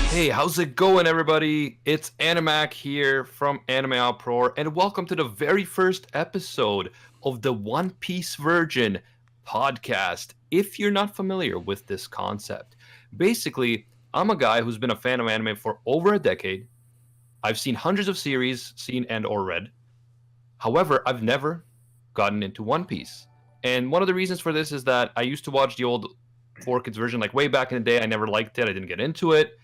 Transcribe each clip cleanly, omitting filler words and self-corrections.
Hey, how's it going, everybody? It's Animac here from Anime Outpro, and welcome to the very first episode of the One Piece Virgin podcast. If you're not familiar with this concept, basically, I'm a guy who's been a fan of anime for over a decade. I've seen hundreds of series, seen and or read. However, I've never gotten into One Piece. And one of the reasons for this is that I used to watch the old 4Kids version, like way back in the day. I never liked it. I didn't get into it.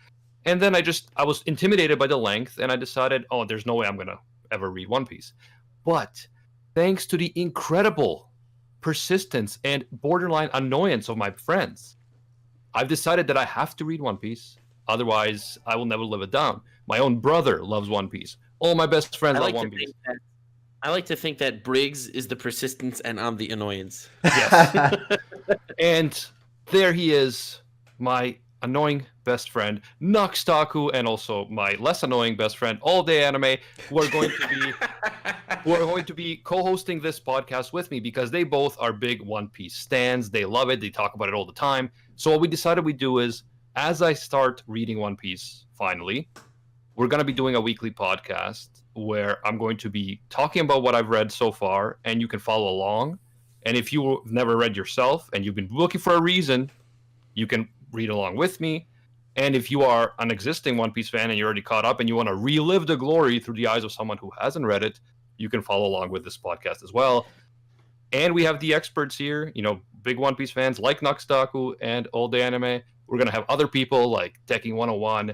And then I was intimidated by the length, and I decided, oh, there's no way I'm going to ever read One Piece. But thanks to the incredible persistence and borderline annoyance of my friends, I've decided that I have to read One Piece. Otherwise, I will never live it down. My own brother loves One Piece. All my best friends love One Piece. I like to think that Briggs is the persistence and I'm the annoyance. Yes. And there he is, my annoying best friend, Noxtaku, and also my less annoying best friend, All Day Anime, who are going to be co-hosting this podcast with me because they both are big One Piece stans. They love it. They talk about it all the time. So what we decided we'd do is, as I start reading One Piece, finally, we're going to be doing a weekly podcast where I'm going to be talking about what I've read so far, and you can follow along. And if you've never read yourself and you've been looking for a reason, you can read along with me. And if you are an existing One Piece fan and you're already caught up and you want to relive the glory through the eyes of someone who hasn't read it, you can follow along with this podcast as well. And we have the experts here, big One Piece fans like Noxtaku and All Day Anime. We're going to have other people like Tekking 101,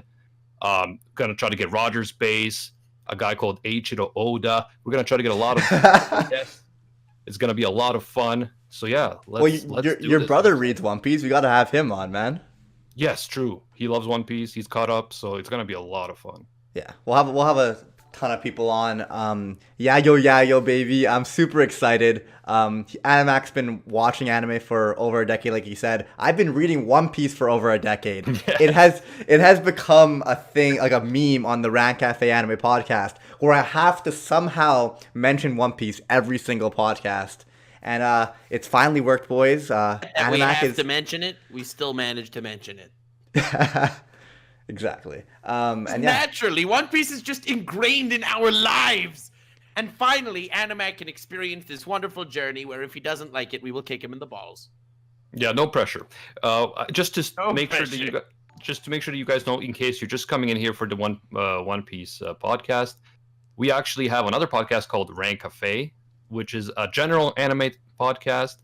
going to try to get Roger's base, a guy called Eiichiro Oda. We're going to try to get a lot of guests. It's going to be a lot of fun. So yeah, let's your brother reads One Piece. We got to have him on, man. Yes, true. He loves One Piece. He's caught up, so it's gonna be a lot of fun. Yeah, we'll have a ton of people on. Yayo, baby! I'm super excited. Animac's been watching anime for over a decade, like he said. I've been reading One Piece for over a decade. Yeah. It has become a thing, like a meme on the Rant Cafe Anime podcast, where I have to somehow mention One Piece every single podcast. And it's finally worked, boys. We have to mention it. We still managed to mention it. Exactly. Naturally, One Piece is just ingrained in our lives. And finally, Animac can experience this wonderful journey where if he doesn't like it, we will kick him in the balls. Yeah, no pressure. Just to make sure that you guys know, in case you're just coming in here for the One Piece podcast, we actually have another podcast called Rant Cafe, which is a general anime podcast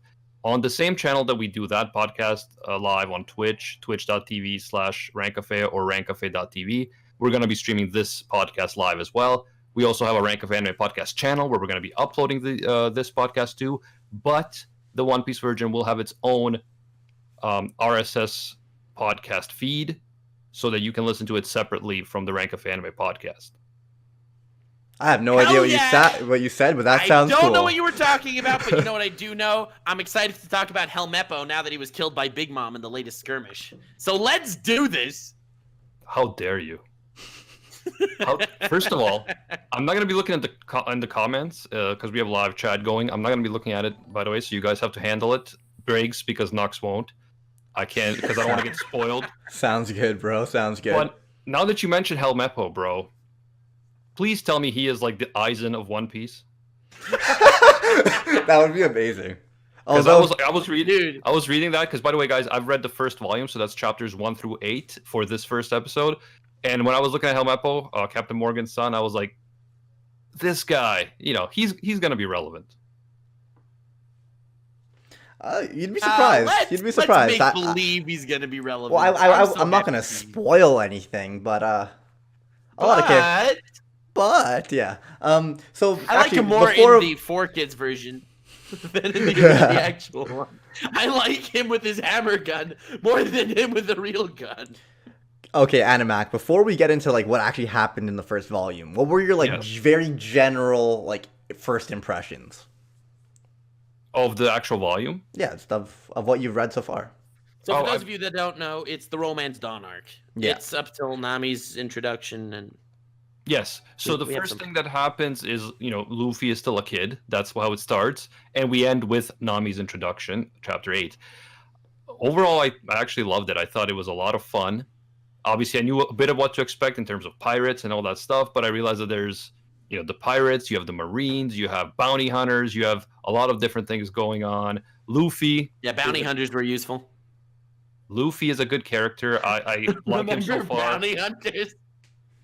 on the same channel that we do that podcast live on Twitch, twitch.tv/rantcafe or rantcafe.tv. We're going to be streaming this podcast live as well. We also have a Rant Cafe Anime podcast channel where we're going to be uploading this podcast too, but the One Piece Virgin will have its own RSS podcast feed so that you can listen to it separately from the Rant Cafe Anime podcast. I have no idea what you said, but that sounds cool. I don't know what you were talking about, but you know what I do know? I'm excited to talk about Helmeppo now that he was killed by Big Mom in the latest skirmish. So let's do this! How dare you? First of all, I'm not going to be looking at in the comments because we have live chat going. I'm not going to be looking at it, by the way, so you guys have to handle it. Briggs, because Nox won't. I can't, because I don't want to get spoiled. Sounds good, bro. Sounds good. But now that you mentioned Helmeppo, bro, please tell me he is like the Aizen of One Piece. That would be amazing. I was reading that because, by the way, guys, I've read the first volume, so that's chapters 1 through 8 for this first episode. And when I was looking at Helmeppo, Captain Morgan's son, I was like, this guy, he's gonna be relevant. You'd be surprised. Let's make believe he's gonna be relevant. Well, I'm not gonna spoil anything, but a lot of kids. But yeah, so I like him more in the 4Kids version than in the actual one. I like him with his hammer gun more than him with the real gun. Okay, Animac, before we get into what actually happened in the first volume, what were your very general first impressions of the actual volume? Yeah, of what you've read so far. So for those of you that don't know, it's the Romance Dawn arc. Yeah. It's up till Nami's introduction and Yes. So the We have first some- thing that happens is, Luffy is still a kid. That's how it starts, and we end with Nami's introduction, chapter 8. Overall, I actually loved it. I thought it was a lot of fun. Obviously, I knew a bit of what to expect in terms of pirates and all that stuff, but I realized that there's, the pirates, you have the Marines, you have bounty hunters, you have a lot of different things going on. Luffy. Yeah, bounty hunters were useful. Luffy is a good character. I like him so Remember far. bounty hunters?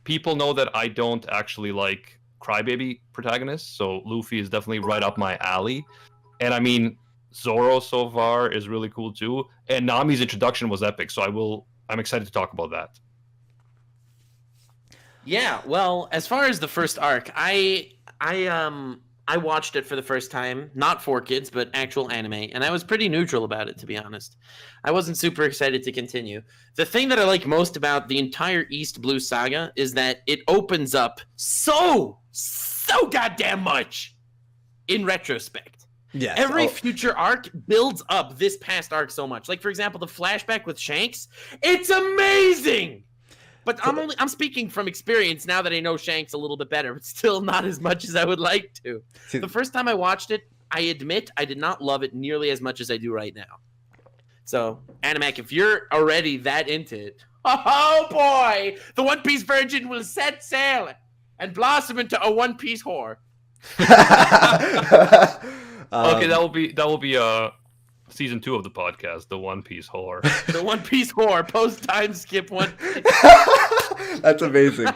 People know that I don't actually like crybaby protagonists, so Luffy is definitely right up my alley. And I mean, Zoro so far is really cool too, and Nami's introduction was epic. So I'm excited to talk about that. Yeah, well, as far as the first arc, I watched it for the first time, not for kids, but actual anime, and I was pretty neutral about it, to be honest. I wasn't super excited to continue. The thing that I like most about the entire East Blue saga is that it opens up so goddamn much in retrospect. Yes. Every future arc builds up this past arc so much. Like, for example, the flashback with Shanks, it's amazing! But I'm speaking from experience now that I know Shanks a little bit better, but still not as much as I would like to. The first time I watched it, I admit I did not love it nearly as much as I do right now. So, Animac, if you're already that into it, oh boy, the One Piece virgin will set sail and blossom into a One Piece whore. Okay, that will be season 2 of the podcast, the One Piece whore. The One Piece whore, post time skip one. That's amazing.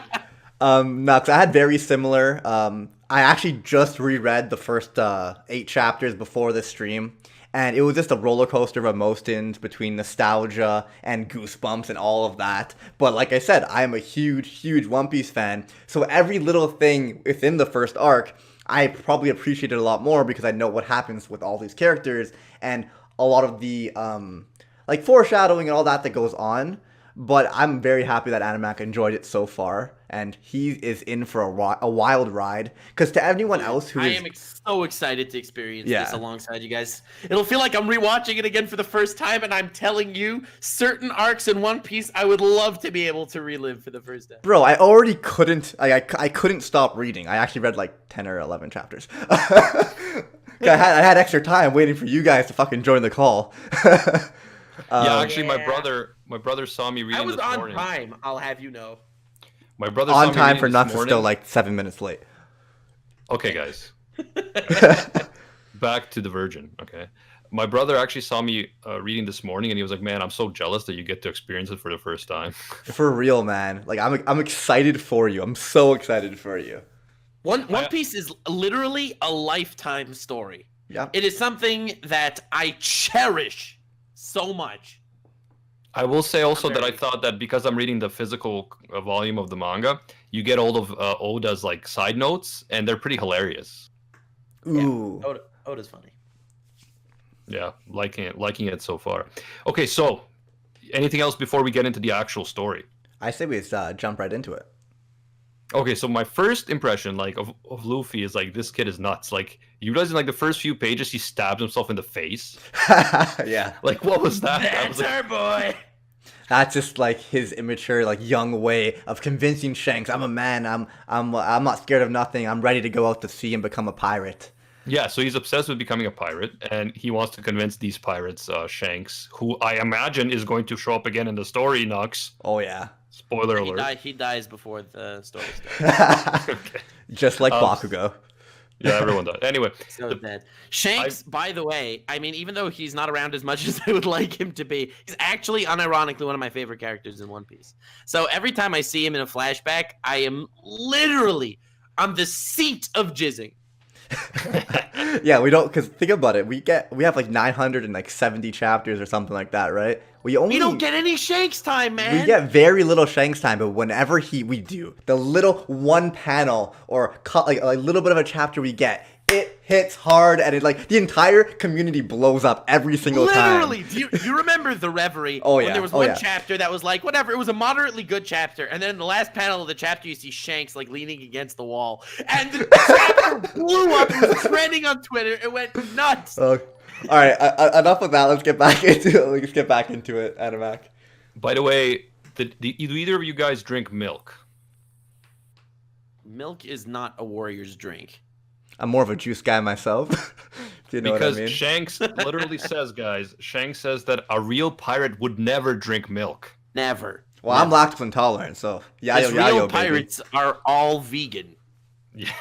No, 'cause I had very similar. I actually just reread the first 8 chapters before this stream, and it was just a roller coaster of emotions between nostalgia and goosebumps and all of that. But like I said, I am a huge One Piece fan, so every little thing within the first arc, I probably appreciate it a lot more because I know what happens with all these characters and a lot of the like foreshadowing and all that goes on. But I'm very happy that Animac enjoyed it so far, and he is in for a wild ride. Because to anyone else who I am so excited to experience Yeah. this alongside you guys. It'll feel like I'm rewatching it again for the first time, and I'm telling you, certain arcs in One Piece I would love to be able to relive for the first time. Bro, I already couldn't. I couldn't stop reading. I actually read like 10 or 11 chapters. I had extra time waiting for you guys to fucking join the call. Yeah, actually, Yeah. my brother saw me reading I was this on morning. time, I'll have you know. My brother saw On me time reading for this Nuts is morning. still like 7 minutes late. Okay, guys. Back to the Virgin. Okay, my brother actually saw me reading this morning, and he was like, "Man, I'm so jealous that you get to experience it for the first time." For real, man. Like I'm excited for you. I'm so excited for you. One Piece is literally a lifetime story. Yeah. It is something that I cherish so much. I will say also that I very- thought that because I'm reading the physical volume of the manga, you get all of Oda's like side notes, and they're pretty hilarious. Ooh. Oda's funny. Yeah, liking it so far. Okay, so anything else before we get into the actual story? I say we just jump right into it. Okay, so my first impression like of Luffy is like this kid is nuts. Like you realize in like the first few pages he stabs himself in the face. Yeah. Like what was that? I was That's like, our boy. That's just like his immature, like young way of convincing Shanks, I'm a man. I'm not scared of nothing. I'm ready to go out to sea and become a pirate. yeah, so he's obsessed with becoming a pirate, and he wants to convince these pirates, Shanks, who I imagine is going to show up again in the story, Nux. Oh yeah. Spoiler alert. He dies before the story starts. Okay. Just like Um, Bakugo. Yeah, everyone does. Anyway, So dead. Shanks, by the way, I mean, even though he's not around as much as I would like him to be, he's actually unironically one of my favorite characters in One Piece. So every time I see him in a flashback, I am literally on the seat of jizzing. Yeah, we don't, because think about it. We have like 970 chapters or something like that, right? We don't get any Shanks time, man. We get very little Shanks time, but whenever we do, the little one panel or like a little bit of a chapter we get, it hits hard, and it like the entire community blows up every single time. Literally, do you remember the Reverie? Oh, When yeah. there was Oh, one yeah. chapter that was like, whatever, it was a moderately good chapter, and then in the last panel of the chapter, you see Shanks like leaning against the wall, and the chapter blew up. It was trending on Twitter. It went nuts. All right, enough of that. Let's get back into it, Animac. by the way, do either of you guys drink milk? Milk is not a warrior's drink. I'm more of a juice guy myself. If you know Because what I mean. Shanks literally says, guys, Shanks says that a real pirate would never drink milk. Never. Well, I'm lactose intolerant, so Because yayo real baby. pirates are all vegan. Yeah,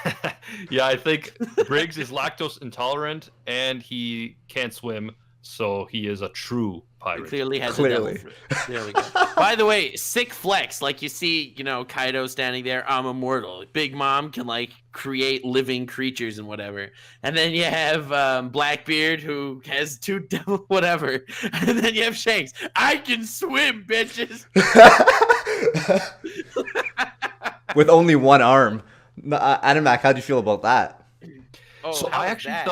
yeah. I think Briggs is lactose intolerant and he can't swim, so he is a true He pirate. clearly has Clearly. a devil fruit. There we go. By the way, sick flex. Like you see, Kaido standing there. I'm immortal. Big Mom can like create living creatures and whatever. And then you have Blackbeard who has two devil whatever. And then you have Shanks. I can swim, bitches. With only one arm. Animac, how'd you feel about that? Oh, So how I is actually that?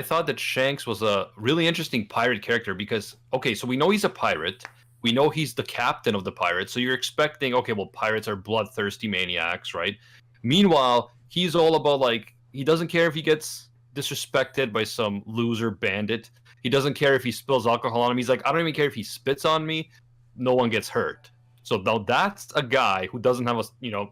thought that Shanks was a really interesting pirate character because okay, so we know he's a pirate. We know he's the captain of the pirates. So you're expecting, okay, well, pirates are bloodthirsty maniacs, right? Meanwhile, he's all about like he doesn't care if he gets disrespected by some loser bandit. He doesn't care if he spills alcohol on him. He's like, I don't even care if he spits on me. No one gets hurt. So now that's a guy who doesn't have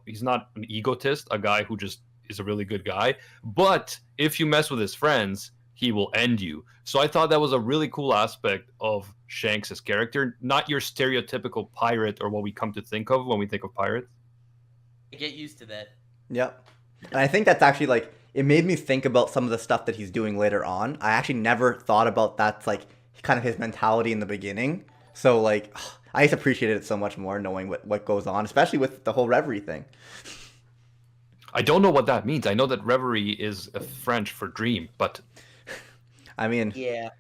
he's not an egotist, a guy who just is a really good guy. But if you mess with his friends, he will end you. So I thought that was a really cool aspect of Shanks' character, not your stereotypical pirate or what we come to think of when we think of pirates. Get used to that. Yep. And I think that's actually like it made me think about some of the stuff that he's doing later on. I actually never thought about that's like kind of his mentality in the beginning. So like I just appreciated it so much more knowing what goes on, especially with the whole reverie thing. I don't know what that means. I know that reverie is French for dream, but I mean, Yeah.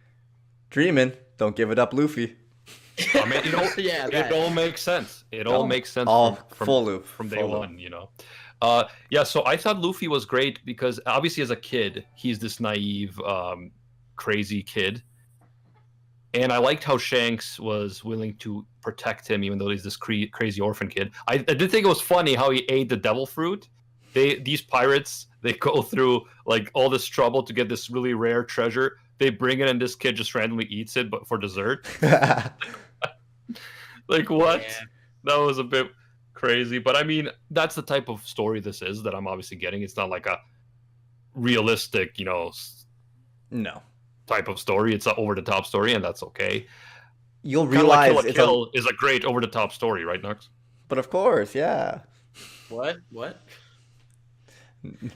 dreaming, don't give it up, Luffy. I mean, Yeah, it that. all makes sense. It all makes sense All from full loop from day full loop. one, Yeah, so I thought Luffy was great because obviously as a kid, he's this naive, crazy kid. And I liked how Shanks was willing to protect him, even though he's this crazy orphan kid. I did think it was funny how he ate the devil fruit. These pirates, they go through like all this trouble to get this really rare treasure. They bring it, and this kid just randomly eats it, but for dessert. Like what? Yeah. That was a bit crazy, but I mean, that's the type of story this is that I'm obviously getting. It's not like a realistic, No. type of story. It's an over-the-top story, and that's okay. You'll Kind of like realize Kill it's la Kill is a great over-the-top story, right, Nux? but of course, yeah. What?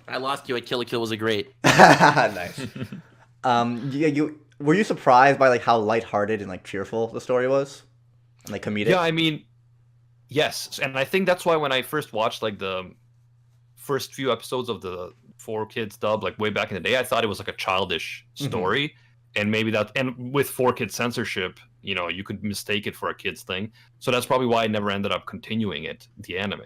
I lost you at Kill la Kill was a great. Nice. You were you surprised by like how lighthearted and like cheerful the story was? Like comedic? Yeah, I mean, yes, and I think that's why when I first watched like the first few episodes of the 4Kids dub, like way back in the day, I thought it was like a childish story, and maybe and with 4Kids censorship, you could mistake it for a kids thing. So that's probably why I never ended up continuing the anime.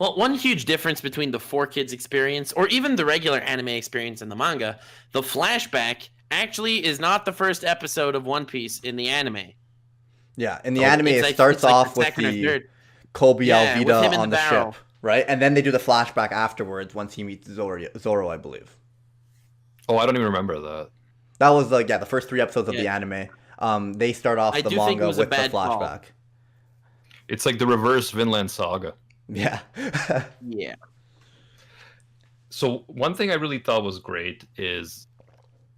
Well, one huge difference between the 4Kids experience or even the regular anime experience in the manga, the flashback actually is not the first episode of One Piece in the anime. Yeah, in the anime It's it starts like off the with second or the third. Kobe Yeah, with him Alvida in on the the barrel. ship, right? And then they do the flashback afterwards once he meets Zoro, I believe. Oh, I don't even remember that. That was the first 3 episodes of the Yeah. anime. They start off I the do think it manga was a with the bad call. flashback. It's like the reverse Vinland Saga. Yeah. Yeah. So one thing I really thought was great is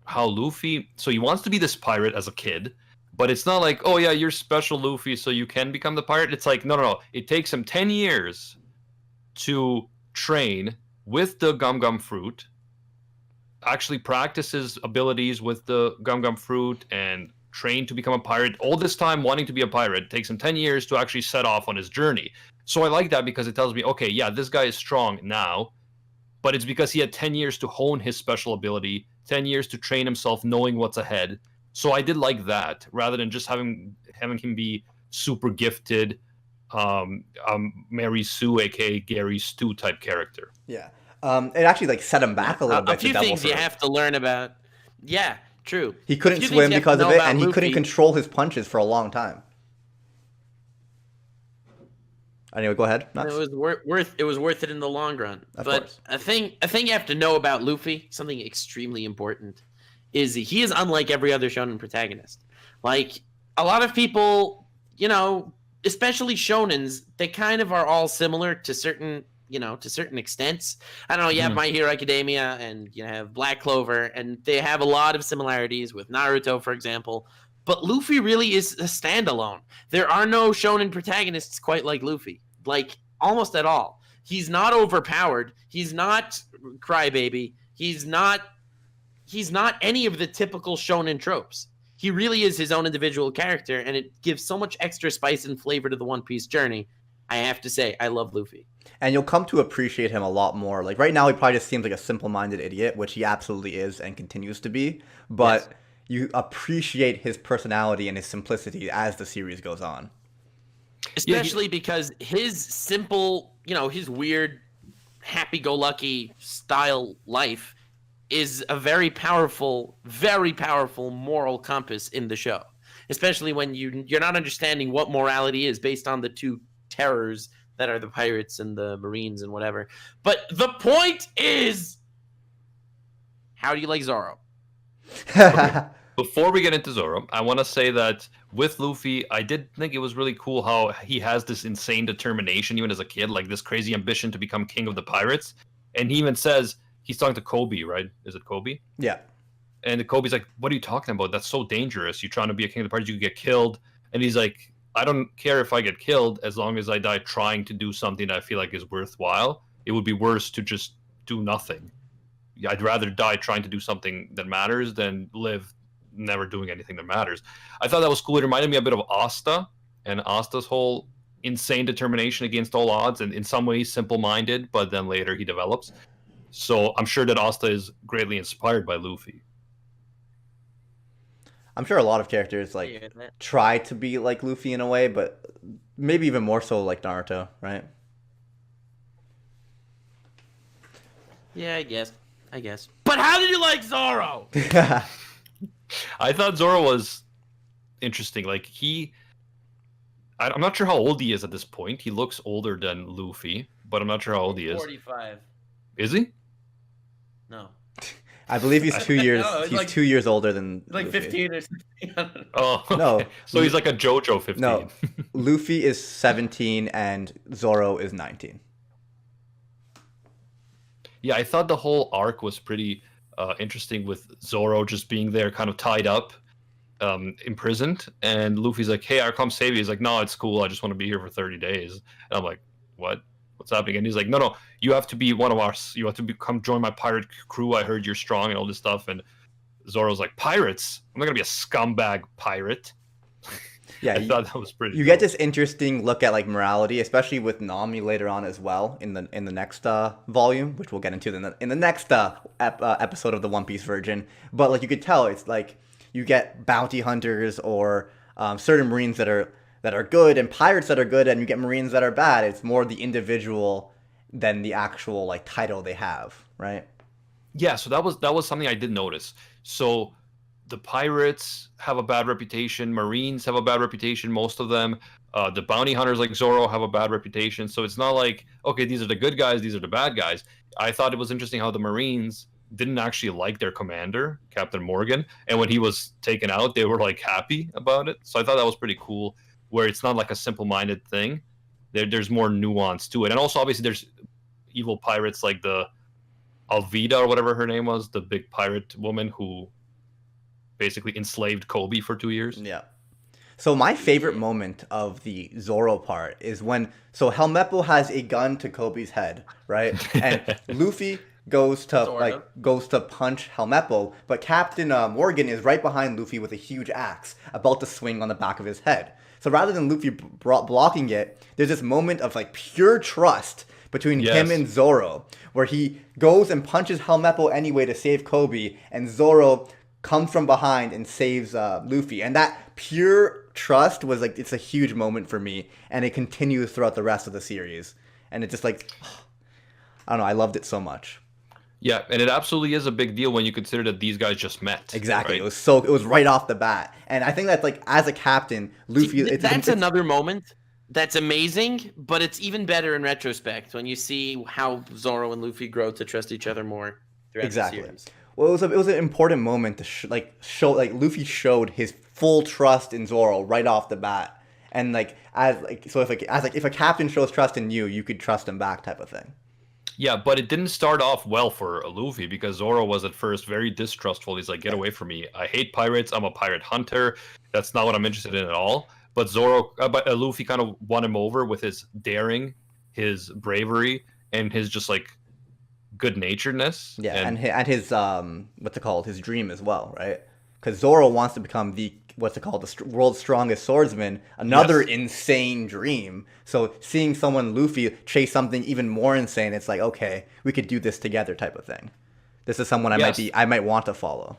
how Luffy, so he wants to be this pirate as a kid, but it's not like, oh yeah, you're special Luffy, so you can become the pirate. It's like, no. It takes him 10 years to train with the Gum Gum fruit, actually practice his abilities with the Gum Gum fruit, and train to become a pirate. All this time wanting to be a pirate, it takes him 10 years to actually set off on his journey. So I like that because it tells me, okay, yeah, this guy is strong now, but it's because he had 10 years to hone his special ability, 10 years to train himself knowing what's ahead. So I did like that, rather than just having him be super gifted, Mary Sue, aka Gary Stu type character. Yeah. It actually like set him back a little bit. A few to Devil things you Fruit. have to learn about. Yeah, true. He couldn't few swim things you have because to of know it, about and he couldn't Luffy. control his punches for a long time. Anyway, go ahead. Nux. It was worth it in the long run. Of But course. a thing you have to know about Luffy, something extremely important, is he is unlike every other shonen protagonist. Like a lot of people, especially shonens, they kind of are all similar to certain to certain extents. I don't know. You have My Hero Academia and you have Black Clover, and they have a lot of similarities with Naruto, for example. But Luffy really is a standalone. There are no shonen protagonists quite like Luffy, like almost at all. He's not overpowered. He's not crybaby. He's not any of the typical shonen tropes. He really is his own individual character, and it gives so much extra spice and flavor to the One Piece journey. I have to say, I love Luffy. And you'll come to appreciate him a lot more. Like right now, he probably just seems like a simple-minded idiot, which he absolutely is and continues to be. But Yes. you appreciate his personality and his simplicity as the series goes on. Especially because his simple, his weird, happy-go-lucky style life is a very powerful moral compass in the show. Especially when you're not understanding what morality is based on the two terrors that are the pirates and the Marines and whatever. But the point is, how do you like Zoro? Before we get into Zoro, I want to say that with Luffy, I did think it was really cool how he has this insane determination, even as a kid, like this crazy ambition to become king of the pirates. And he even says, he's talking to Kobe, right? Is it Kobe? Yeah. And Kobe's like, what are you talking about? That's so dangerous. You're trying to be a king of the pirates, you could get killed. And he's like, I don't care if I get killed as long as I die trying to do something that I feel like is worthwhile. It would be worse to just do nothing. I'd rather die trying to do something that matters than live never doing anything that matters. I thought that was cool. It reminded me a bit of Asta and Asta's whole insane determination against all odds, and in some ways simple-minded, but then later he develops. So I'm sure that Asta is greatly inspired by Luffy. I'm sure a lot of characters try to be like Luffy in a way, but maybe even more so like Naruto, right? Yeah, I guess. But how did you like Zoro? I thought Zoro was interesting. Like I'm not sure how old he is at this point. He looks older than Luffy, but I'm not sure how old he is. 45. Is he? No. I believe he's 2 years. No, he's 2 years older than Like Luffy. 15 or something. Oh No. okay. So he's like a JoJo 15. No, Luffy is 17 and Zoro is 19. Yeah, I thought the whole arc was pretty interesting with Zoro just being there, kind of tied up, imprisoned, and Luffy's like, "Hey, I'll come save you." He's like, "No, it's cool. I just want to be here for 30 days." And I'm like, "What? What's happening?" And he's like, "No, you have to be one of us. You have to come join my pirate crew. I heard you're strong and all this stuff." And Zoro's like, "Pirates? I'm not gonna be a scumbag pirate." Yeah, I thought that was pretty. You cool. get this interesting look at like morality, especially with Nami later on as well in the next volume, which we'll get into in the next episode of the One Piece Virgin. But like you could tell, it's like you get bounty hunters or certain Marines that are good and pirates that are good, and you get Marines that are bad. It's more the individual than the actual like title they have, right? Yeah, so that was something I did notice. So the pirates have a bad reputation. Marines have a bad reputation, most of them. The bounty hunters like Zoro have a bad reputation. So it's not like, okay, these are the good guys, these are the bad guys. I thought it was interesting how the Marines didn't actually like their commander, Captain Morgan. And when he was taken out, they were like happy about it. So I thought that was pretty cool, where it's not like a simple-minded thing. There's more nuance to it. And also, obviously, there's evil pirates like the Alvida or whatever her name was, the big pirate woman who basically enslaved Kobe for 2 years. Yeah. So my favorite moment of the Zoro part is when Helmeppo has a gun to Kobe's head, right? And Luffy goes to punch Helmeppo, but Captain Morgan is right behind Luffy with a huge axe about to swing on the back of his head. So rather than Luffy blocking it, there's this moment of like pure trust between him and Zoro, where he goes and punches Helmeppo anyway to save Kobe, and Zoro comes from behind and saves Luffy. And that pure trust was like, it's a huge moment for me, and it continues throughout the rest of the series. And it's just like, I don't know, I loved it so much. Yeah, and it absolutely is a big deal when you consider that these guys just met. Exactly. Right? It was right off the bat. And I think that's like, as a captain, Luffy... That's another moment that's amazing, but it's even better in retrospect when you see how Zoro and Luffy grow to trust each other more throughout the series. Well, it was an important moment to show Luffy showed his full trust in Zoro right off the bat, and if a captain shows trust in you, you could trust him back, type of thing. Yeah, but it didn't start off well for Luffy because Zoro was at first very distrustful. He's like, "Get away from me! I hate pirates. I'm a pirate hunter. That's not what I'm interested in at all." But Luffy kind of won him over with his daring, his bravery, and his just like good naturedness. Yeah, and his what's it called? His dream as well, right? Because Zoro wants to become the what's it called? The world's strongest swordsman. Another insane dream. So seeing someone Luffy chase something even more insane, it's like, okay, we could do this together, type of thing. This is someone I might want to follow.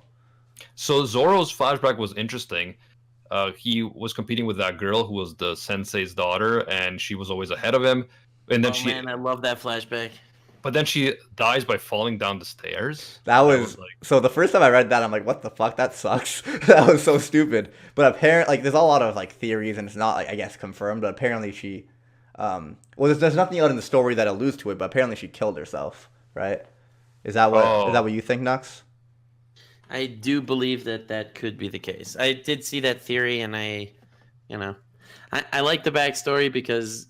So Zoro's flashback was interesting. He was competing with that girl who was the sensei's daughter, and she was always ahead of him. And then man, I love that flashback. But then she dies by falling down the stairs. That was like... So the first time I read that, I'm like, what the fuck? That sucks. That was so stupid. But apparently, like, there's a lot of like theories, and it's not, like, I guess, confirmed. But apparently she, well, there's nothing out in the story that alludes to it. But apparently she killed herself, right? Is that what you think, Nux? I do believe that could be the case. I did see that theory, and I like the backstory because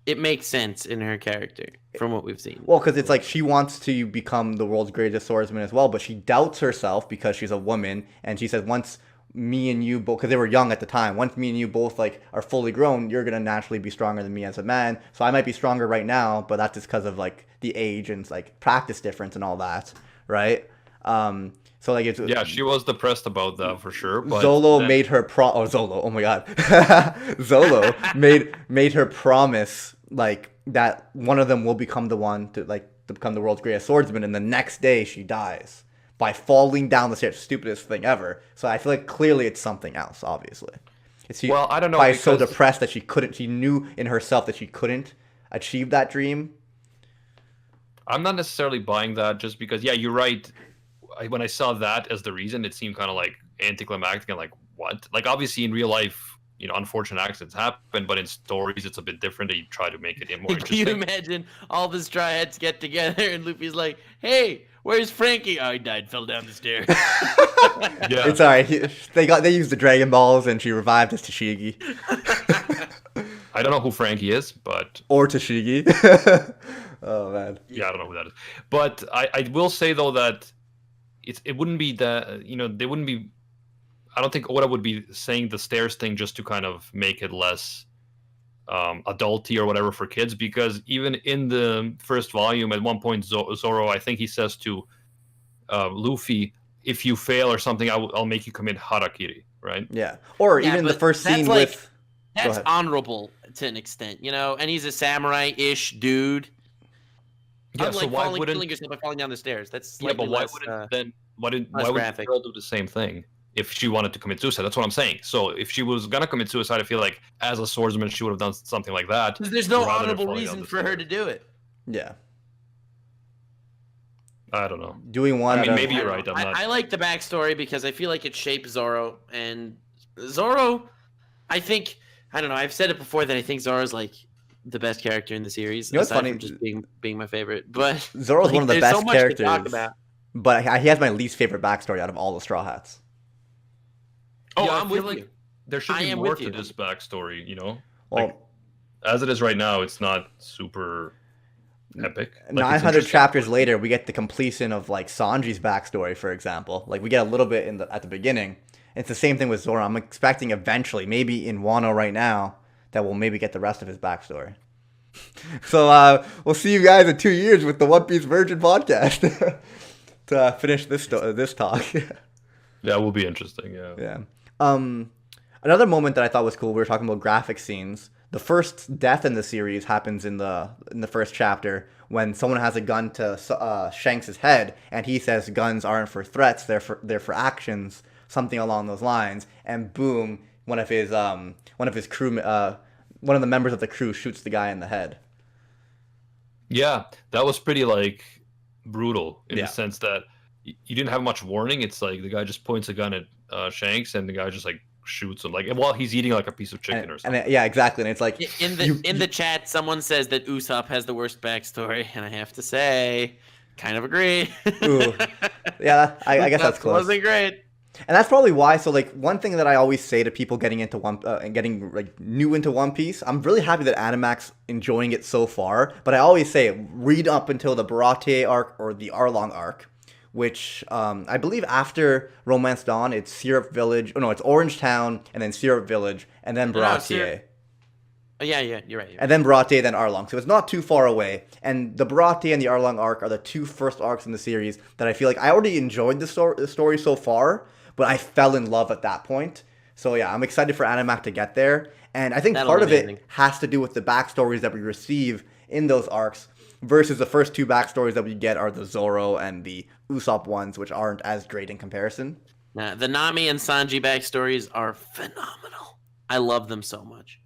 it makes sense in her character from what we've seen. Well, because it's like she wants to become the world's greatest swordsman as well, but she doubts herself because she's a woman, and she says, once me and you both, because they were young at the time, once me and you both like are fully grown, you're gonna naturally be stronger than me as a man. So I might be stronger right now, but that's just because of like the age and like practice difference and all that, right? So like it's she was depressed about that for sure. But Zolo made her Zolo, oh my god, Zolo made her promise like that one of them will become the one to become the world's greatest swordsman, and the next day she dies by falling down the stairs. Stupidest thing ever. So I feel like clearly it's something else. Obviously, I don't know. Probably so depressed that she knew in herself that she couldn't achieve that dream. I'm not necessarily buying that, just because you're right. When I saw that as the reason, it seemed kind of like anticlimactic and like, what? Like, obviously in real life, unfortunate accidents happen, but in stories it's a bit different. They try to make it more interesting. Can you imagine all the Straw Hats get together and Luffy's like, "Hey, where's Frankie?" "Oh, he died, fell down the stairs." Yeah. It's alright. They used the Dragon Balls and she revived as Tashigi. I don't know who Frankie is, but or Tashigi. Oh man. Yeah, I don't know who that is. But I will say though that it wouldn't be that, they wouldn't be. I don't think Oda would be saying the stairs thing just to kind of make it less adulty or whatever for kids, because even in the first volume, at one point, Zoro, I think he says to Luffy, "If you fail or something, I'll make you commit harakiri," right? Yeah. Or even the first scene with... That's honorable to an extent, and he's a samurai-ish dude. Yeah, so why wouldn't killing yourself by falling down the stairs? That's but why wouldn't why would the girl do the same thing if she wanted to commit suicide? That's what I'm saying. So if she was gonna commit suicide, I feel like as a swordsman she would have done something like that. There's no honorable reason for her to do it. Yeah. I don't know. Doing one. I mean, maybe you're right. I like the backstory because I feel like it shaped Zoro, and Zoro, I don't know. I've said it before that I think Zoro's like the best character in the series. What's funny? From just being my favorite, but Zoro's one of the best characters. To talk about. But he has my least favorite backstory out of all the Straw Hats. Oh, I'm with you. There should be more to this backstory, Well, as it is right now, it's not super epic. 900 chapters later, we get the completion of like Sanji's backstory, for example. Like we get a little bit at the beginning. It's the same thing with Zoro. I'm expecting eventually, maybe in Wano right now, that we'll maybe get the rest of his backstory. So we'll see you guys in 2 years with the One Piece Virgin podcast to finish this talk. That will be interesting. Yeah. Another moment that I thought was cool. We were talking about graphic scenes. The first death in the series happens in the first chapter when someone has a gun to Shanks' head, and he says guns aren't for threats; they're for actions, something along those lines. And boom, one of his crew, one of the members of the crew shoots the guy in the head. Yeah, that was pretty brutal in the sense that you didn't have much warning. It's like the guy just points a gun at Shanks, and the guy just shoots him while he's eating a piece of chicken or something. Yeah, exactly. And it's like in the chat, someone says that Usopp has the worst backstory, and I have to say, kind of agree. Ooh. Yeah, I guess that's close. Wasn't great. And that's probably why. So like one thing that I always say to people getting into one and getting like new into One Piece, I'm really happy that Animax enjoying it so far. But I always say read up until the Baratie arc or the Arlong arc, which I believe after Romance Dawn, it's Syrup Village. Oh no, it's Orange Town and then Syrup Village and then Baratie. Oh, yeah, you're right. And then Baratie, then Arlong. So it's not too far away. And the Baratie and the Arlong arc are the two first arcs in the series that I feel like I already enjoyed the story so far, but I fell in love at that point. So yeah, I'm excited for Animac to get there. And I think part of it has to do with the backstories that we receive in those arcs versus the first two backstories that we get are the Zoro and the Usopp ones, which aren't as great in comparison. Nah, the Nami and Sanji backstories are phenomenal. I love them so much.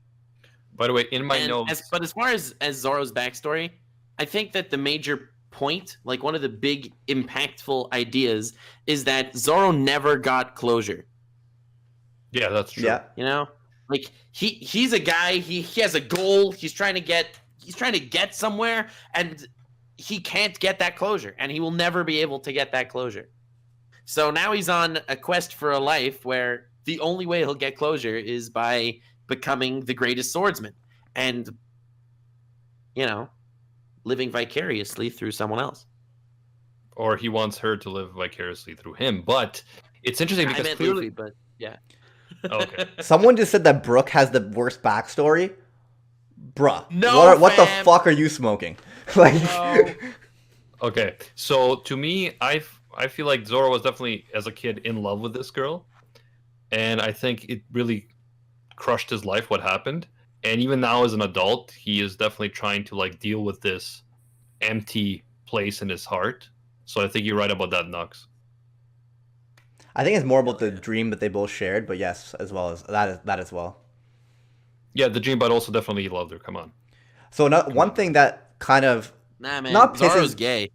By the way, in my notes... But as far as Zoro's backstory, I think that the major point, like one of the big impactful ideas, is that Zoro never got closure. Yeah, that's true. Yeah. You know? Like he's a guy, he has a goal, he's trying to get somewhere, and he can't get that closure, and he will never be able to get that closure. So now he's on a quest for a life where the only way he'll get closure is by becoming the greatest swordsman and, you know, living vicariously through someone else. Or he wants her to live vicariously through him. But it's interesting because clearly... Luffy, but yeah. Okay. Someone just said that Brook has the worst backstory. Bruh. No, what the fuck are you smoking? Like. No. Okay, so to me, I feel like Zoro was definitely, as a kid, in love with this girl. And I think it really crushed his life, what happened. And even now as an adult, he is definitely trying to like deal with this empty place in his heart. So I think you're right about that, Nux. I think it's more about the dream that they both shared, but yes, as well as that as well. Yeah, the dream, but also definitely he loved her. Come on. So one thing that kind of Nah, man. not Zoro's gay.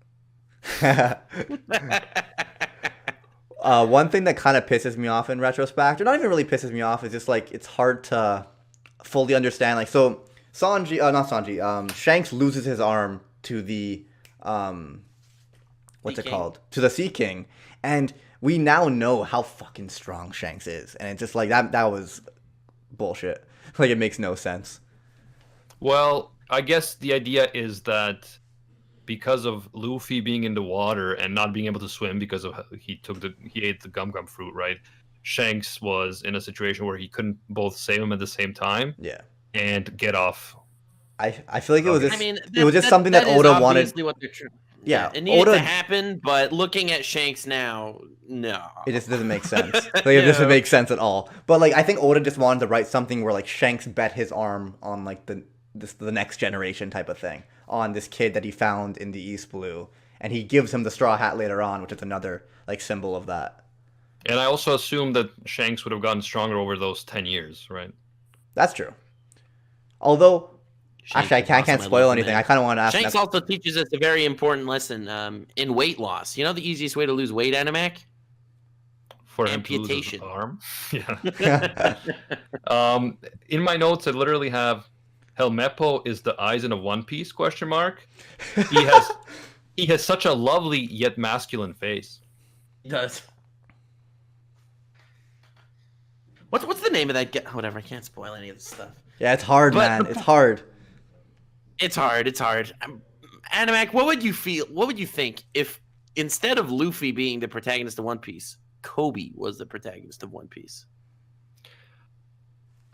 One thing that kind of pisses me off in retrospect, or not even really pisses me off, is just like it's hard to fully understand. Like so, Shanks loses his arm to the what's it called? To the Sea King, and we now know how fucking strong Shanks is, and it's just like that was bullshit. Like it makes no sense. Well, I guess the idea is that because of Luffy being in the water and not being able to swim because of he ate the gum fruit, right? Shanks was in a situation where he couldn't both save him at the same time. Yeah. And get off. I feel like it was just, it was just something that Oda wanted. What yeah, it needed to happen, but looking at Shanks now, no. It just doesn't make sense. Like it doesn't make sense at all. But like I think Oda just wanted to write something where like Shanks bet his arm on like the next generation type of thing on this kid that he found in the East Blue, and he gives him the straw hat later on, which is another like symbol of that. And I also assume that Shanks would have gotten stronger over those 10 years, right? That's true. Although, Shanks actually, I can't spoil anything. I kind of want to ask. Shanks also teaches us a very important lesson in weight loss. You know the easiest way to lose weight, Animac? For amputation. Him to lose his arm. Yeah. In my notes, I literally have Helmeppo is the eyes in a One Piece ? He has such a lovely yet masculine face. He does. What's the name of that? Whatever. I can't spoil any of this stuff. Yeah, it's hard, man. It's hard. It's hard. Animac, what would you feel? What would you think if instead of Luffy being the protagonist of One Piece, Kobe was the protagonist of One Piece?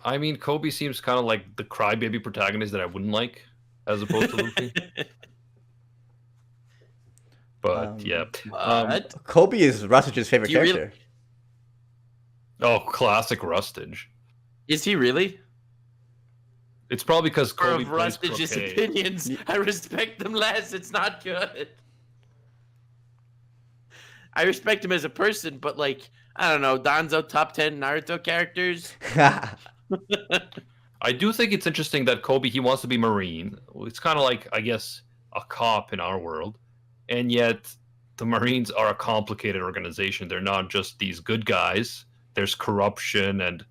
I mean, Kobe seems kind of like the crybaby protagonist that I wouldn't like, as opposed to Luffy. But yeah, Kobe is Rustage's favorite character. Oh, classic Rustage. Is he really? It's probably because Kobe plays Rustage's opinions. I respect them less. It's not good. I respect him as a person, but like, I don't know, Danzo top 10 Naruto characters. I do think it's interesting that Kobe, he wants to be Marine. It's kind of like, I guess, a cop in our world. And yet the Marines are a complicated organization. They're not just these good guys. There's corruption and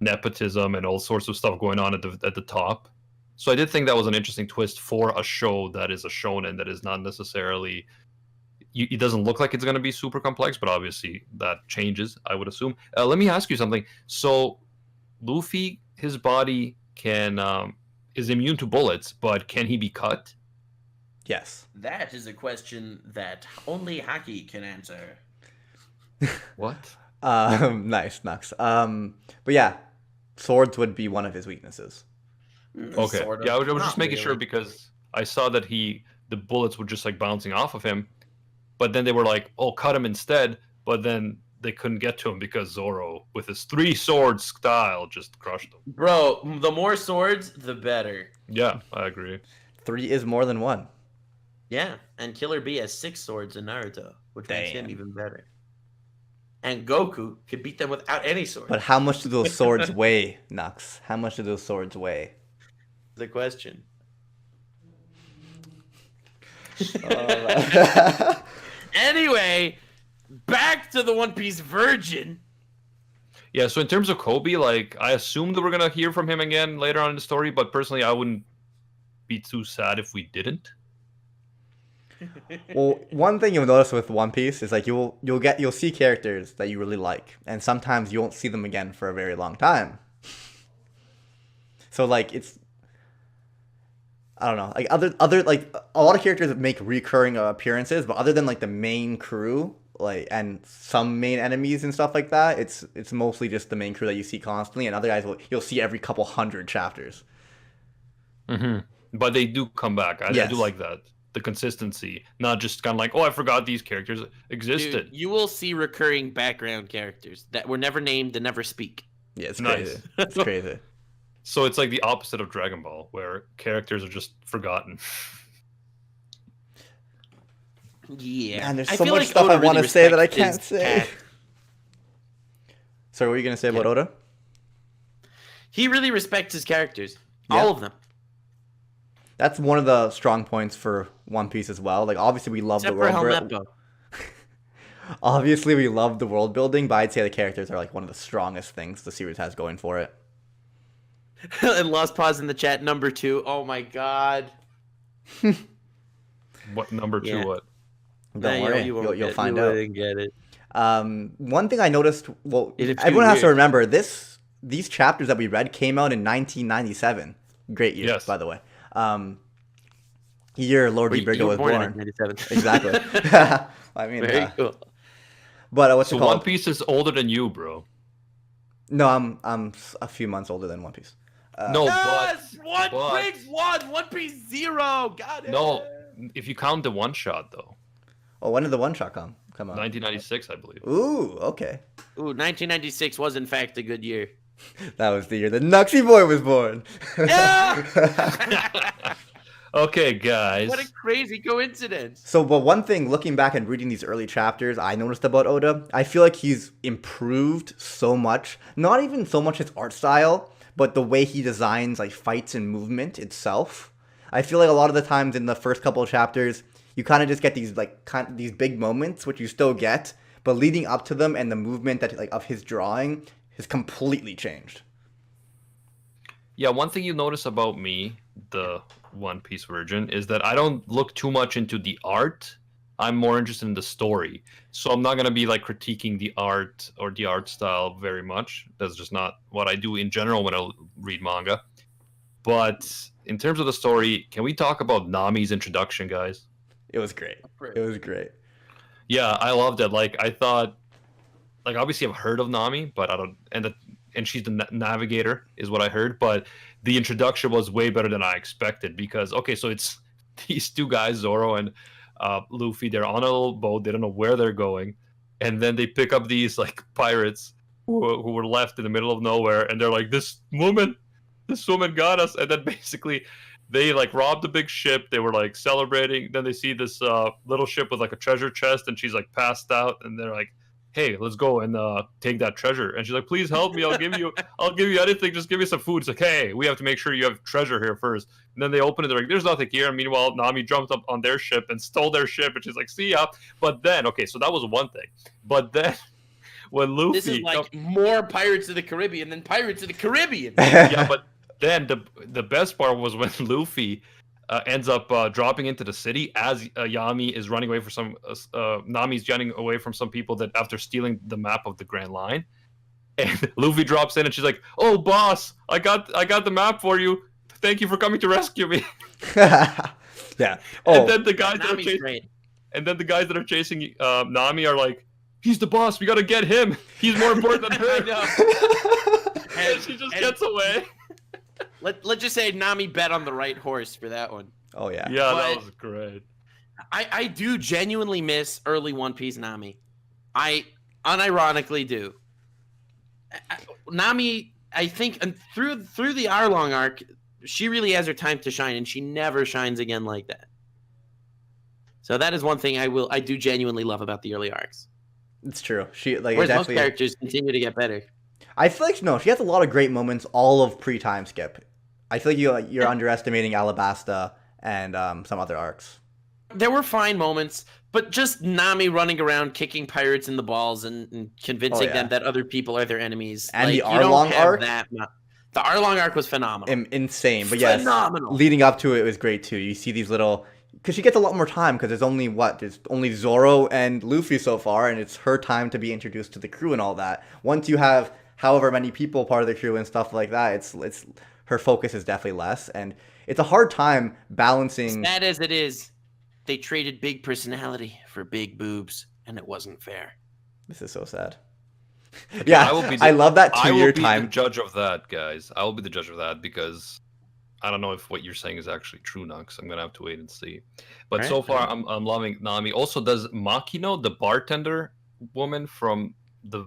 nepotism and all sorts of stuff going on at the top. So I did think that was an interesting twist for a show that is a shonen that is not necessarily, it doesn't look like it's going to be super complex, but obviously that changes, I would assume. Let me ask you something. So Luffy, his body can is immune to bullets, but can he be cut? Yes. That is a question that only Haki can answer. What? Nice, Nux. But yeah, swords would be one of his weaknesses. Okay. Sort of. Yeah, I was Not just making sure really. because I saw that the bullets were just like bouncing off of him, but then they were like, "Oh, cut him instead." But then they couldn't get to him because Zoro, with his 3-sword style, just crushed him. Bro, the more swords, the better. Yeah, I agree. 3 is more than 1. Yeah, and Killer B has 6 swords in Naruto, which makes him Damn. even better. And Goku could beat them without any sword. But how much do those swords weigh, Nux? How much do those swords weigh? The question. Anyway, back to the One Piece Virgin. Yeah, so in terms of Kobe, like I assumed that we're gonna hear from him again later on in the story, but personally, I wouldn't be too sad if we didn't. Well, one thing you'll notice with One Piece is like you'll see characters that you really like, and sometimes you won't see them again for a very long time. So like it's, I don't know, like other like a lot of characters make recurring appearances, but other than like the main crew, like and some main enemies and stuff like that, it's mostly just the main crew that you see constantly, and other guys you'll see every couple hundred chapters. Mm-hmm. But they do come back. I Yes. do like that. The consistency, not just kind of like, oh, I forgot these characters existed. Dude, you will see recurring background characters that were never named and never speak. Yeah, it's Nice. crazy. It's crazy. So it's like the opposite of Dragon Ball, where characters are just forgotten. Yeah. Man, there's I so feel much like stuff Oda I want to really say that I respects can't his say. cat. So what were you gonna say about Oda? He really respects his characters. Yeah. All of them. That's one of the strong points for One Piece as well. Like obviously we love Except the for world. Helmeppo. Obviously we love the world building, but I'd say the characters are like one of the strongest things the series has going for it. And Lost Pause in the chat, number 2. Oh my god. What number 2? Yeah. What? Don't worry, you'll find out. wouldn't get it. One thing I noticed, well, In a few everyone has to years. remember these chapters that we read came out in 1997. Great year, Yes. by the way. Year Lord You Brigo were was born in born. 1997. Exactly. I mean, Very cool. but what's So it called? One Piece is older than you, bro. No, I'm a few months older than One Piece. No, Yes! but One Piece 0! Got it! no. If you count the one shot though, Oh, when did the one shot come out? 1996, I believe. Ooh, okay. Ooh, 1996 was in fact a good year. That was the year the Nuxie boy was born. Yeah! Okay, guys. What a crazy coincidence. So, but one thing, looking back and reading these early chapters, I noticed about Oda, I feel like he's improved so much. Not even so much his art style, but the way he designs like fights and movement itself. I feel like a lot of the times in the first couple of chapters, you kind of just get these these big moments, which you still get, but leading up to them and the movement that like of his drawing has completely changed. Yeah, one thing you notice about me, the One Piece virgin, is that I don't look too much into the art. I'm more interested in the story. So I'm not going to be like critiquing the art or the art style very much. That's just not what I do in general when I read manga. But in terms of the story, can we talk about Nami's introduction, guys? It was great. It was great. Yeah, I loved it. Like I thought, like obviously I've heard of Nami, but I don't, and she's the navigator is what I heard. But the introduction was way better than I expected because okay, so it's these two guys, Zoro and Luffy. They're on a little boat. They don't know where they're going, and then they pick up these like pirates who were left in the middle of nowhere, and they're like, this woman got us, and then basically they like robbed a big ship. They were like celebrating. Then they see this little ship with like a treasure chest, and she's like passed out, and they're like, hey, let's go and take that treasure. And she's like, please help me. I'll give you anything. Just give me some food. It's like, hey, we have to make sure you have treasure here first. And then they open it. They're like, there's nothing here. And meanwhile, Nami jumped up on their ship and stole their ship. And she's like, see ya. But then, okay, so that was one thing. But then when Luffy... This is like more Pirates of the Caribbean than Pirates of the Caribbean. yeah, but then the best part was when Luffy ends up dropping into the city as Yami is running away from some Nami's running away from some people that after stealing the map of the Grand Line. And Luffy drops in and she's like, "Oh, boss, I got the map for you. Thank you for coming to rescue me." Yeah. Oh. And then the guys that are Nami's chasing, great. and then the guys that are chasing Nami are like, "He's the boss. We gotta get him. He's more important than her." And she just gets away. Let's just say Nami bet on the right horse for that one. Oh yeah. Yeah, But- that was great. I do genuinely miss early One Piece Nami. I unironically do. Nami, I think, and through the Arlong arc, she really has her time to shine, and she never shines again like that. So that is one thing I do genuinely love about the early arcs. It's true. She like Whereas it's most actually. characters continue to get better. I feel like no, she has a lot of great moments all of pre-time skip. I feel like you're underestimating Alabasta and some other arcs. There were fine moments, but just Nami running around kicking pirates in the balls and convincing Oh, yeah. them that other people are their enemies. And the you don't Arlong have arc? The Arlong arc was phenomenal. Insane, but yes, Phenomenal. leading up to it was great too. You see these little, because she gets a lot more time because there's only Zoro and Luffy so far, and it's her time to be introduced to the crew and all that. Once you have however many people part of the crew and stuff like that, it's her focus is definitely less, and it's a hard time balancing. Sad as it is, they traded big personality for big boobs, and it wasn't fair. This is so sad. Yeah, I love that I 2-year will be time. the judge of that, guys. I will be the judge of that because I don't know if what you're saying is actually true, Nux. I'm gonna have to wait and see. But Alright, so far, alright. I'm loving Nami. Also, does Makino, the bartender woman from the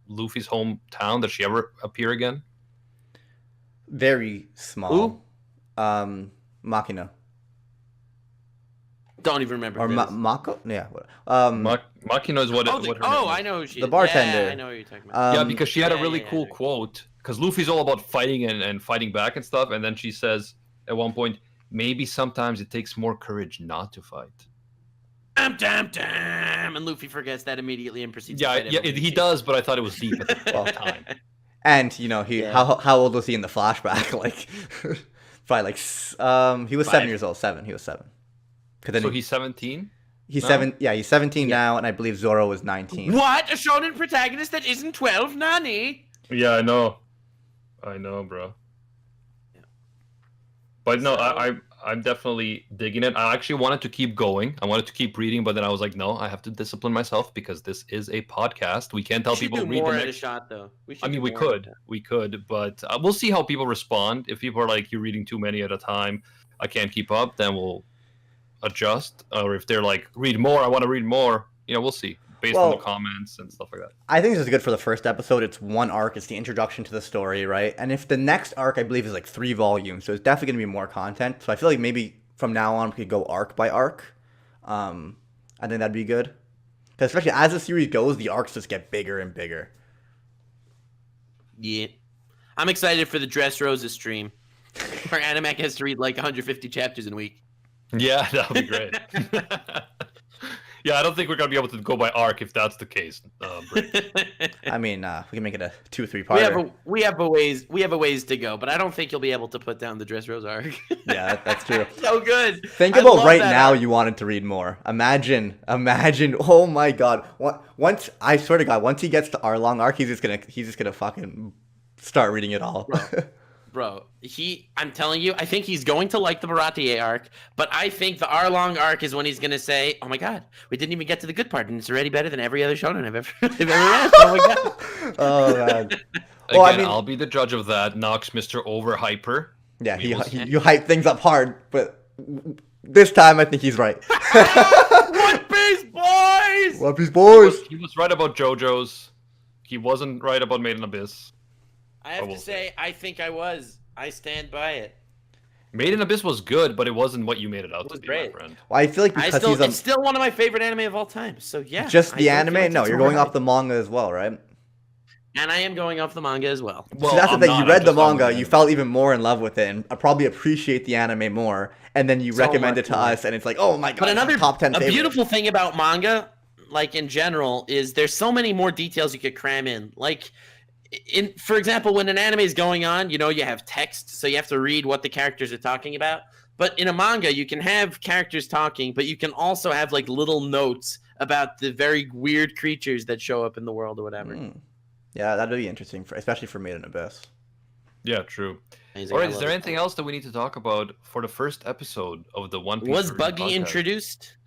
Luffy's hometown, does she ever appear again? Very small. Makino Don't even remember. or who it is. Mako? Yeah. Makino is what. Oh, what her name is. I know who she The is. bartender. Yeah, I know who you're talking about. Yeah, because she had a yeah, really yeah, cool yeah. quote. Because Luffy's all about fighting and fighting back and stuff, and then she says at one point, "Maybe sometimes it takes more courage not to fight." Damn, and Luffy forgets that immediately and proceeds. Yeah, to fight everyone he sees. does, but I thought it was deep at the Well, time. And you know Yeah. how old was he in the flashback? Like probably he was 7 5. years old. He was 7. Because So he's 17. he's no? 7. Yeah, he's 17 Yeah. now, and I believe Zoro was 19. What? A shonen protagonist that isn't 12, Nani? Yeah, I know, bro. Yeah. But no, So- I'm definitely digging it. I actually wanted to keep going. I wanted to keep reading, but then I was like, no, I have to discipline myself because this is a podcast. We can't tell We should people do read more the at a next. shot, though. I mean, we could, but we'll see how people respond. If people are like, you're reading too many at a time, I can't keep up, then we'll adjust. Or if they're like, read more, I want to read more. We'll see based on Well- the comments and stuff like that. I think this is good for the first episode. It's one arc. It's the introduction to the story, right? And if the next arc, I believe, is like 3 volumes, so it's definitely going to be more content. So I feel like maybe from now on we could go arc by arc. I think that'd be good. Because especially as the series goes, the arcs just get bigger and bigger. Yeah. I'm excited for the Dressrosa stream, where Animac has to read like 150 chapters in a week. Yeah, that would be great. Yeah, I don't think we're gonna be able to go by arc if that's the case. Britt. I mean, we can make it a 2-3 parter. we have a ways to go, but I don't think you'll be able to put down the Dressrosa arc. Yeah, that's true. So good. Think I about love right that now arc. you wanted to read more. Imagine. Oh my god. Once I swear to God, once he gets to Arlong arc, he's just gonna fucking start reading it all. Bro, I'm telling you, I think he's going to like the Baratier arc, but I think the Arlong arc is when he's going to say, oh my god, we didn't even get to the good part, and it's already better than every other shonen I've ever read. Oh my god. Oh man. Again, Well, I mean- I'll be the judge of that. Knox, Mr. Overhyper. Yeah, We will you hype things up hard, but this time I think he's right. One Piece boys! One Piece boys. He was right about JoJo's. He wasn't right about Made in Abyss. I have will to say, I think I was. I stand by it. Made in Abyss was good, but it wasn't what you made it out It to was be, great. my friend. Well, I feel like because he's It's still one of my favorite anime of all time. So yeah. just I the don't feel anime. like No, it's you're going alright. off the manga as well, right? And I am going off the manga as well. Well, See, that's the I'm thing. not, You I'm read the just on manga, you anime. fell even more in love with it, and probably appreciate the anime more. And then you So recommend much it to more. us, and it's like, oh my god, But it's another top 10 favorite. beautiful thing about manga, like in general, is there's so many more details you could cram in. Like, for example, when an anime is going on, you have text, so you have to read what the characters are talking about. But in a manga, you can have characters talking, but you can also have like little notes about the very weird creatures that show up in the world or whatever. Yeah, that'd be interesting, especially for Made in Abyss. Yeah, true. Amazing. All I right, is love there it. anything else that we need to talk about for the first episode of the One Piece? Was Version Buggy podcast? introduced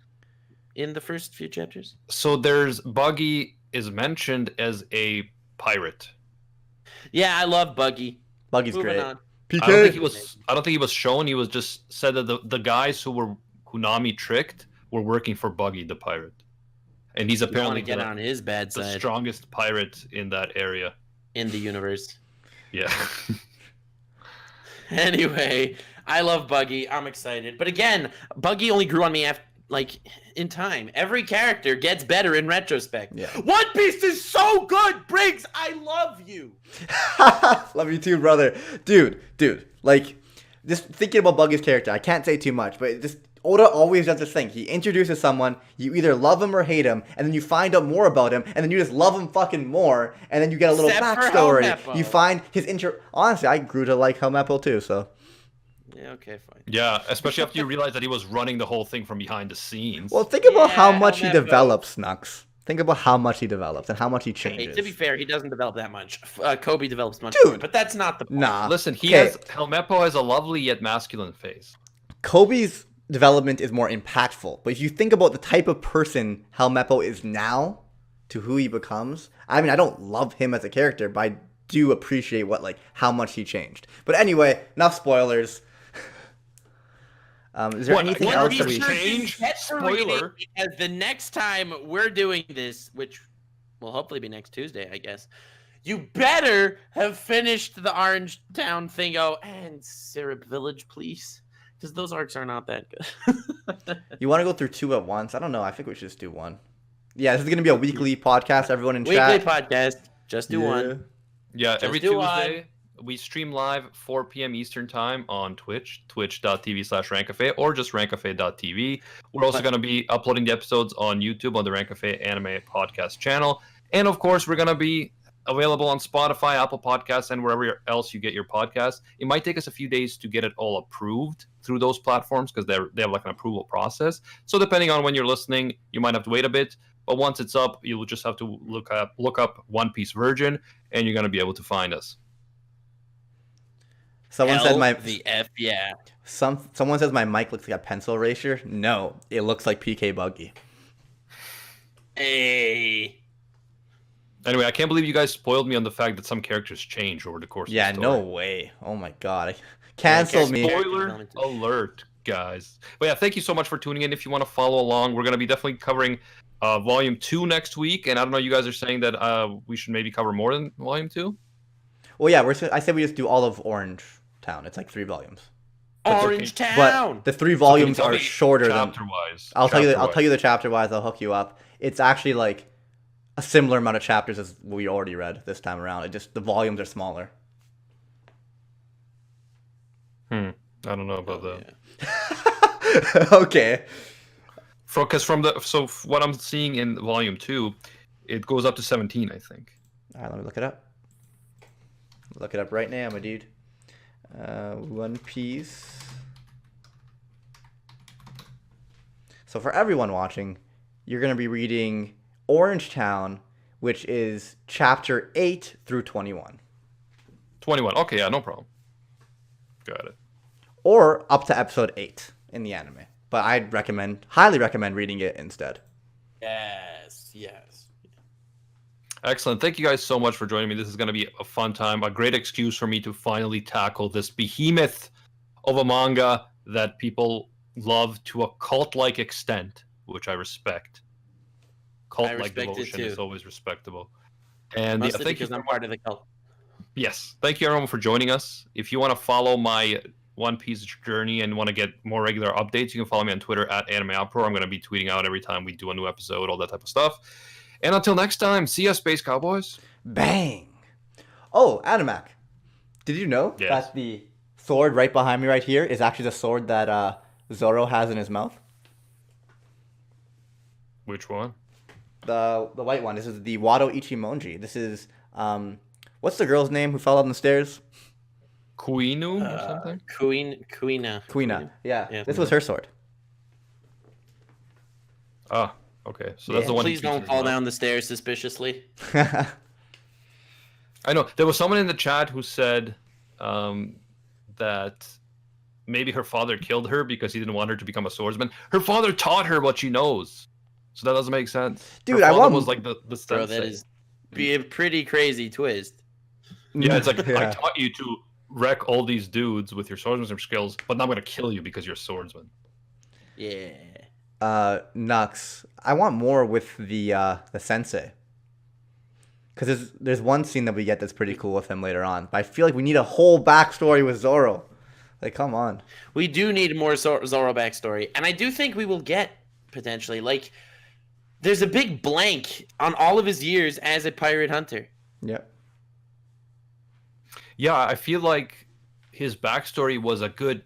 in the first few chapters? So there's Buggy is mentioned as a pirate. Yeah, I love Buggy. Buggy's Moving great. on. PK. I don't think he was shown. He was just said that the guys who Nami tricked were working for Buggy the pirate, and he's You want apparently to get on his bad the side strongest pirate in that area. in the universe. Yeah. Anyway, I love Buggy. I'm excited. But again, Buggy only grew on me after, like, in time. Every character gets better in retrospect. Yeah. One Piece is so good, Briggs. I love you. Love you too, brother. Dude. Like, just thinking about Buggy's character, I can't say too much, but just Oda always does this thing. He introduces someone, you either love him or hate him, and then you find out more about him, and then you just love him fucking more, and then you get a little Except for backstory. Helmeppo. You find his Honestly, I grew to like Helmeppo too, so. Yeah, okay, fine. Yeah, especially after you realize that he was running the whole thing from behind the scenes. Well, think about how Yeah, much he Helmeppo. develops, Nux. Think about how much he develops and how much he Hey, changes. to be fair, he doesn't develop that much. Kobe develops much Dude. more, but that's not the point. Nah. Listen, Okay. Helmeppo has a lovely yet masculine face. Kobe's development is more impactful, but if you think about the type of person Helmeppo is now to who he becomes, I mean, I don't love him as a character, but I do appreciate how much he changed. But anyway, enough spoilers. Is there What, anything what else did that he we... change? Get to reading, Spoiler. because the next time we're doing this, which will hopefully be next Tuesday, I guess, you better have finished the Orange Town thingo and Syrup Village, please. Because those arcs are not that good. You want to go through two at once? I don't know. I think we should just do one. Yeah, this is going to be a weekly podcast. Everyone in Weekly chat. podcast. Just do one. Yeah, Just every do Tuesday we stream live 4 p.m. Eastern time on Twitch, twitch.tv/Rantcafe, or just rantcafe.tv. We're also going to be uploading the episodes on YouTube on the Rantcafe Anime Podcast channel. And of course, we're going to be available on Spotify, Apple Podcasts, and wherever else you get your podcasts. It might take us a few days to get it all approved through those platforms because they have like an approval process. So depending on when you're listening, you might have to wait a bit. But once it's up, you'll just have to look up One Piece Virgin, and you're going to be able to find us. Someone said my the F, yeah. Someone says my mic looks like a pencil eraser. No, it looks like PK Buggy. Hey. Anyway, I can't believe you guys spoiled me on the fact that some characters change over the course Yeah, of the no story. way. Oh my god. Cancel me. Spoiler alert, guys. But yeah, thank you so much for tuning in. If you want to follow along, we're going to be definitely covering Volume 2 next week. And I don't know, you guys are saying that we should maybe cover more than Volume 2? Well, yeah, I said we just do all of Orange Town. It's like 3 volumes. Orange okay. Town. But the 3 volumes tell are are me shorter than... Chapter-wise. I'll tell you the chapter-wise. I'll hook you up. It's actually like a similar amount of chapters as we already read this time around. It just, the volumes are smaller. I don't know about that. Okay. So what I'm seeing in Volume 2, it goes up to 17, I think. All right, let me look it up. Look it up right now, my dude. One Piece. So for everyone watching, you're going to be reading Orange Town, which is chapter 8 through 21. 21. Okay, yeah, no problem. Got it. Or up to episode 8 in the anime. But I'd highly recommend reading it instead. Yes. Excellent. Thank you guys so much for joining me. This is going to be a fun time, a great excuse for me to finally tackle this behemoth of a manga that people love to a cult-like extent, which I respect. Cult-like respect it devotion too. is always respectable. And Mostly thank because you. I'm part of the cult. Yes, thank you everyone for joining us. If you want to follow my One Piece journey and want to get more regular updates, you can follow me on Twitter at AnimeOutPro. I'm going to be tweeting out every time we do a new episode, all that type of stuff. And until next time, see ya, Space Cowboys. Bang! Oh, Animac. Did you know that the sword right behind me right here is actually the sword that Zoro has in his mouth? Which one? The white one. This is the Wado Ichimonji. This is what's the girl's name who fell down the stairs? Kuinu or something? Kuina. Yeah. Yeah. This was her sword. Ah, okay. So that's Yeah. the one. he Please don't featured as fall well. down the stairs suspiciously. I know there was someone in the chat who said that maybe her father killed her because he didn't want her to become a swordsman. Her father taught her what she knows, so that doesn't make sense. Dude, her I father want- was like the sensei. Bro, that is be a pretty crazy twist. Yeah, it's like I Yeah. taught you to wreck all these dudes with your swordsmanship skills, but now I'm gonna kill you because you're a swordsman. Yeah. Nux. I want more with the sensei. Because there's one scene that we get that's pretty cool with him later on. But I feel like we need a whole backstory with Zoro. Like, come on. We do need more Zoro backstory, and I do think we will get potentially. Like, there's a big blank on all of his years as a pirate hunter. Yep. Yeah, I feel like his backstory was a good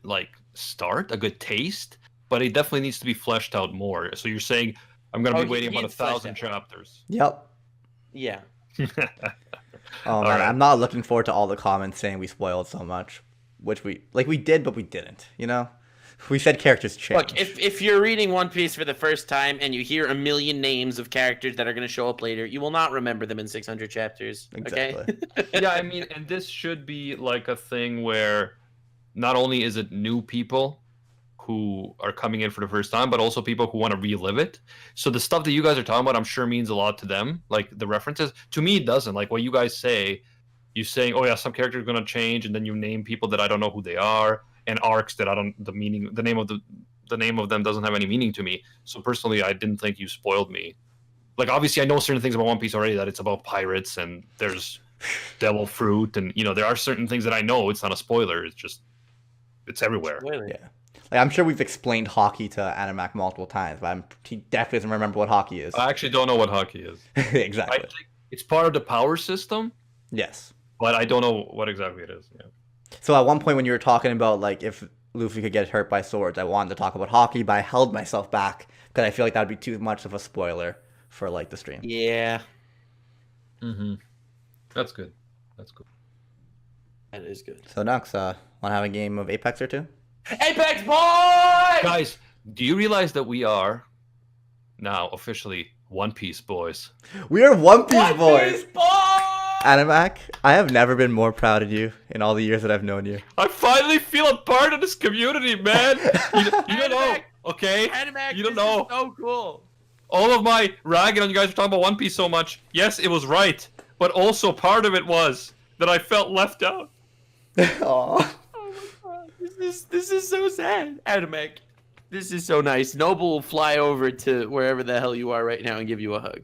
start, a good taste, but it definitely needs to be fleshed out more. So you're saying I'm gonna be waiting about it's fleshed 1,000 out. chapters. Yep. Yeah. Oh man, right. I'm not looking forward to all the comments saying we spoiled so much, which we did, but we didn't. You know, we said characters change. Look, if you're reading One Piece for the first time and you hear a million names of characters that are going to show up later, you will not remember them in 600 chapters. Okay. Exactly. Yeah, I mean, and this should be like a thing where not only is it new people who are coming in for the first time, but also people who want to relive it. So the stuff that you guys are talking about, I'm sure means a lot to them. Like the references, to me, it doesn't. Like what you guys say, you saying, "Oh yeah, some characters are gonna change," and then you name people that I don't know who they are, and arcs that I don't. The name of them doesn't have any meaning to me. So personally, I didn't think you spoiled me. Like obviously, I know certain things about One Piece already. That it's about pirates and there's devil fruit, and there are certain things that I know. It's not a spoiler. It's everywhere. Yeah. Like, I'm sure we've explained hockey to Animac multiple times, but he definitely doesn't remember what hockey is. I actually don't know what hockey is. Exactly. I think it's part of the power system, Yes. but I don't know what exactly it is. Yeah. So at one point when you were talking about like if Luffy could get hurt by swords, I wanted to talk about hockey, but I held myself back because I feel like that would be too much of a spoiler for like the stream. Yeah. Mm-hmm. That's good. That's good. That is good. So Nux, want to have a game of Apex or two? Apex boy! Guys, do you realize that we are now officially One Piece boys? We are One Piece One boys. Piece boy! Animac, I have never been more proud of you in all the years that I've known you. I finally feel a part of this community, man. You don't know, okay? Animac, You don't this know. is so cool. All of my ragging on you guys for talking about One Piece so much. Yes, it was right, but also part of it was that I felt left out. Aww. Oh my god, this is so sad. Animac, this is so nice. Noble will fly over to wherever the hell you are right now and give you a hug.